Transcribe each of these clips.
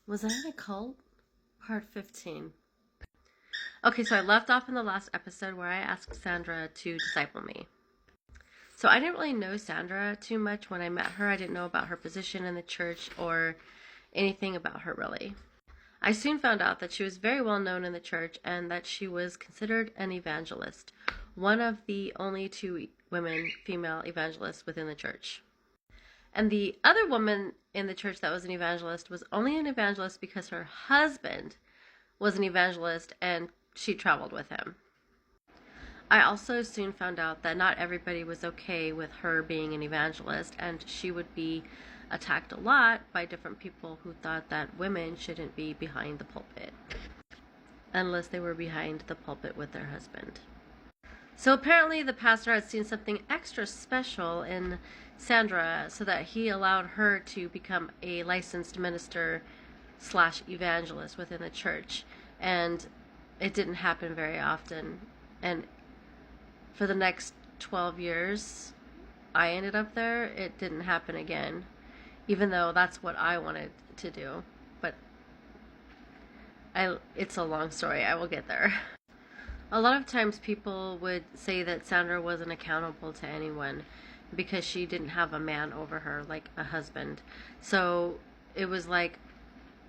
Was I in a cult? Part 15. Okay, so I left off in the last episode where I asked Sandra to disciple me. So I didn't really know Sandra too much when I met her. I didn't know about her position in the church or anything about her really. I soon found out that she was very well known in the church and that she was considered an evangelist, one of the only two women female evangelists within the church. And the other woman in the church that was an evangelist was only an evangelist because her husband was an evangelist and she traveled with him. I also soon found out that not everybody was okay with her being an evangelist, and she would be attacked a lot by different people who thought that women shouldn't be behind the pulpit unless they were behind the pulpit with their husband. So apparently the pastor had seen something extra special in Sandra so that he allowed her to become a licensed minister slash evangelist within the church. And it didn't happen very often. And for the next 12 years I ended up there, it didn't happen again. Even though that's what I wanted to do. But it's a long story. I will get there. A lot of times people would say that Sandra wasn't accountable to anyone because she didn't have a man over her, like a husband. So it was like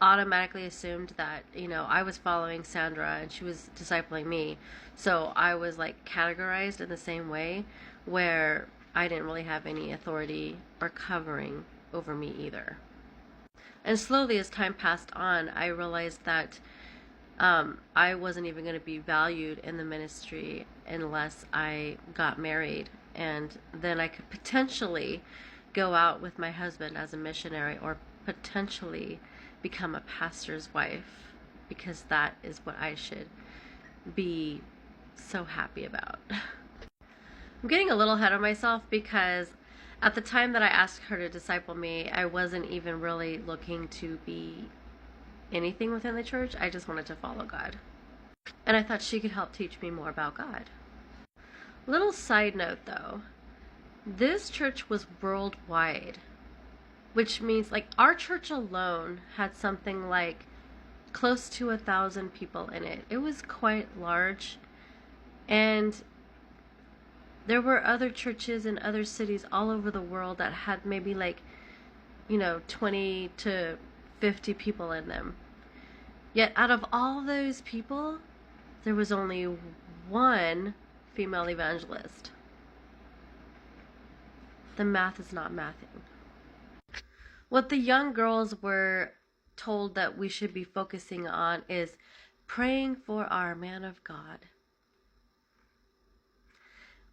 automatically assumed that, I was following Sandra and she was discipling me. So I was like categorized in the same way where I didn't really have any authority or covering over me either. And slowly as time passed on, I realized that I wasn't even going to be valued in the ministry unless I got married. And then I could potentially go out with my husband as a missionary or potentially become a pastor's wife, because that is what I should be so happy about. I'm getting a little ahead of myself because at the time that I asked her to disciple me, I wasn't even really looking to be anything within the church. I just wanted to follow God. And I thought she could help teach me more about God. Little side note though, this church was worldwide, which means like our church alone had something like close to 1,000 people in it. It was quite large. And there were other churches in other cities all over the world that had maybe like, 20 to 50 people in them. Yet out of all those people, there was only one female evangelist. The math is not mathing. What the young girls were told that we should be focusing on is praying for our man of God.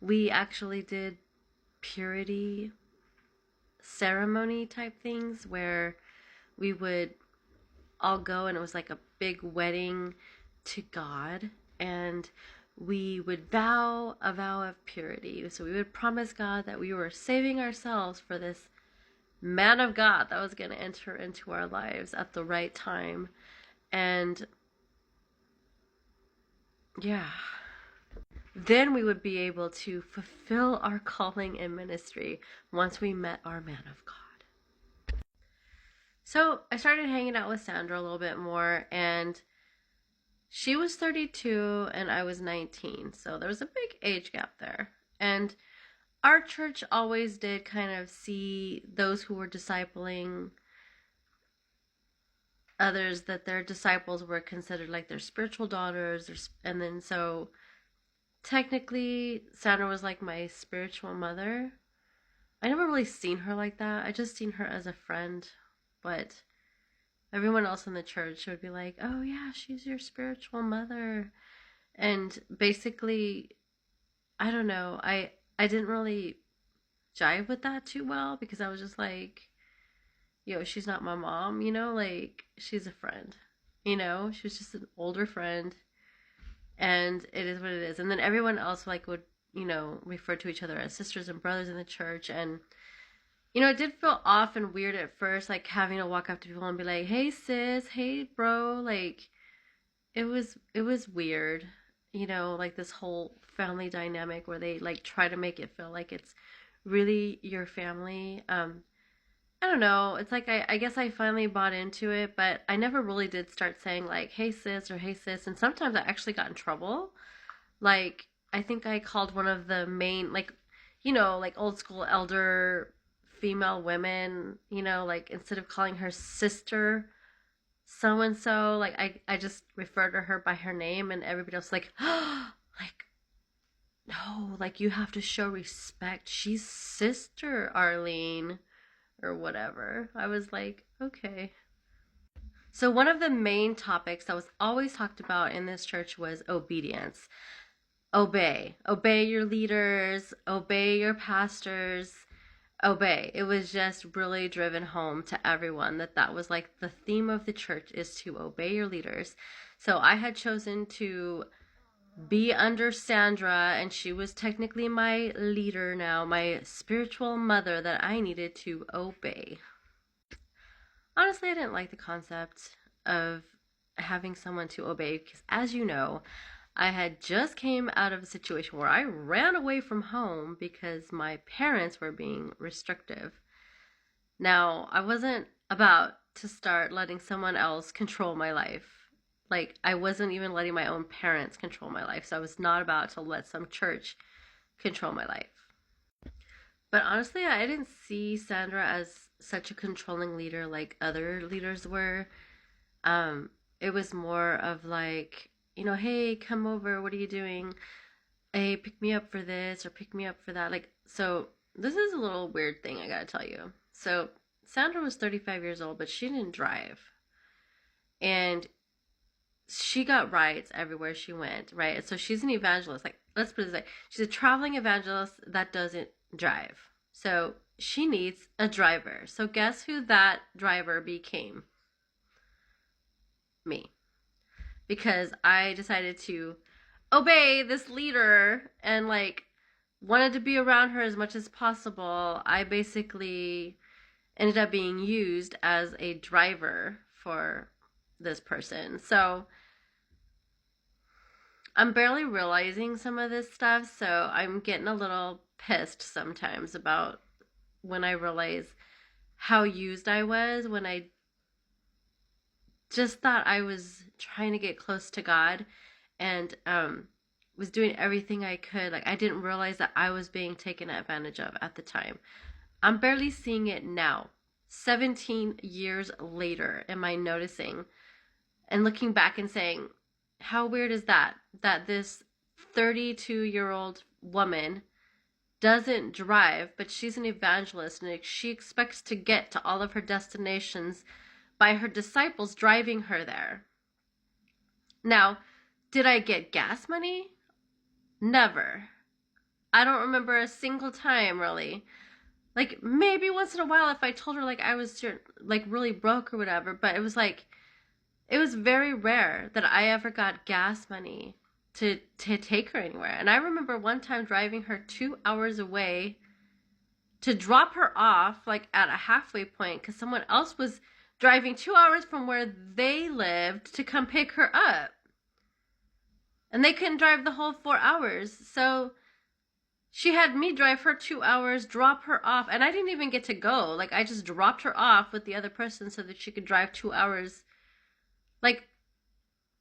We actually did purity ceremony type things where we would all go and it was like a big wedding to God, and we would vow a vow of purity. So we would promise God that we were saving ourselves for this man of God that was going to enter into our lives at the right time. And yeah, then we would be able to fulfill our calling in ministry once we met our man of God. So I started hanging out with Sandra a little bit more, and she was 32 and I was 19. So there was a big age gap there. And our church always did kind of see those who were discipling others, that their disciples were considered like their spiritual daughters. And then so technically Sandra was like my spiritual mother. I never really seen her like that. I just seen her as a friend. But everyone else in the church would be like, oh yeah, she's your spiritual mother. And basically, I don't know, I didn't really jive with that too well because I was just like, she's not my mom, like she's a friend. She was just an older friend, and it is what it is. And then everyone else like would, refer to each other as sisters and brothers in the church. And it did feel off and weird at first, like having to walk up to people and be like, hey sis, hey bro, like it was weird, like this whole family dynamic where they like try to make it feel like it's really your family. I don't know. It's like I guess I finally bought into it, but I never really did start saying like, "Hey sis" or "Hey sis," and sometimes I actually got in trouble. Like I think I called one of the main like, like old school elder female women, like instead of calling her sister so and so, like I just referred to her by her name, and everybody else like, like no, like you have to show respect. She's sister Arlene or whatever. I was like, okay. So, one of the main topics that was always talked about in this church was obedience. Obey. Obey your leaders, obey your pastors, obey. It was just really driven home to everyone that that was like the theme of the church is to obey your leaders. So, I had chosen to be under Sandra, and she was technically my leader now, my spiritual mother that I needed to obey. Honestly, I didn't like the concept of having someone to obey because, as you know, I had just came out of a situation where I ran away from home because my parents were being restrictive. Now, I wasn't about to start letting someone else control my life. Like, I wasn't even letting my own parents control my life. So I was not about to let some church control my life. But honestly, I didn't see Sandra as such a controlling leader like other leaders were. Um, it was more of like, hey, come over, what are you doing? Hey, pick me up for this or pick me up for that. Like, so this is a little weird thing I gotta tell you. So Sandra was 35 years old, but she didn't drive. And she got rides everywhere she went, right? So she's an evangelist. Like, let's put it this way, she's a traveling evangelist that doesn't drive. So she needs a driver. So guess who that driver became? Me. Because I decided to obey this leader and like wanted to be around her as much as possible. I basically ended up being used as a driver for this person. So I'm barely realizing some of this stuff, so I'm getting a little pissed sometimes about when I realize how used I was when I just thought I was trying to get close to God and was doing everything I could. Like I didn't realize that I was being taken advantage of at the time. I'm barely seeing it now. 17 years later am I noticing and looking back and saying, how weird is that? That this 32-year-old woman doesn't drive, but she's an evangelist and she expects to get to all of her destinations by her disciples driving her there. Now, did I get gas money? Never. I don't remember a single time really. Like maybe once in a while if I told her like I was like really broke or whatever, but it was like it was very rare that I ever got gas money to take her anywhere. And I remember one time driving her 2 hours away to drop her off like at a halfway point because someone else was driving 2 hours from where they lived to come pick her up. And they couldn't drive the whole 4 hours. So she had me drive her 2 hours, drop her off, and I didn't even get to go. Like I just dropped her off with the other person so that she could drive 2 hours. Like,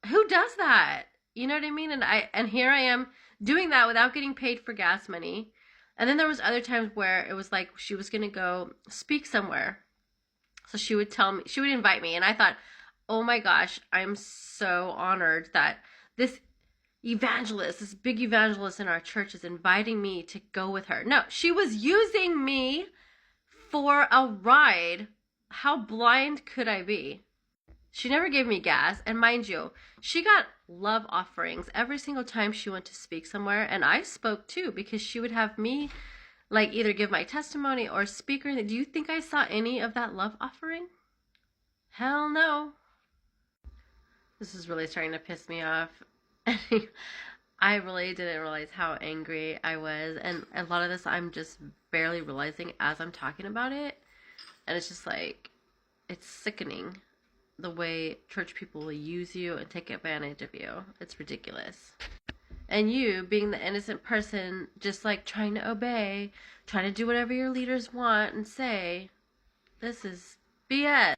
who does that? You know what I mean? And here I am doing that without getting paid for gas money. And then there was other times where it was like she was gonna go speak somewhere. So she would tell me, she would invite me, and I thought, oh my gosh, I'm so honored that this evangelist, this big evangelist in our church is inviting me to go with her. No, she was using me for a ride. How blind could I be? She never gave me gas, and mind you, she got love offerings every single time she went to speak somewhere, and I spoke too because she would have me like either give my testimony or speak or anything. Do you think I saw any of that love offering? Hell no. This is really starting to piss me off. I really didn't realize how angry I was, and a lot of this I'm just barely realizing as I'm talking about it, and it's just like, it's sickening the way church people will use you and take advantage of you. It's ridiculous. And you, being the innocent person, just like trying to obey, trying to do whatever your leaders want and say, This is BS.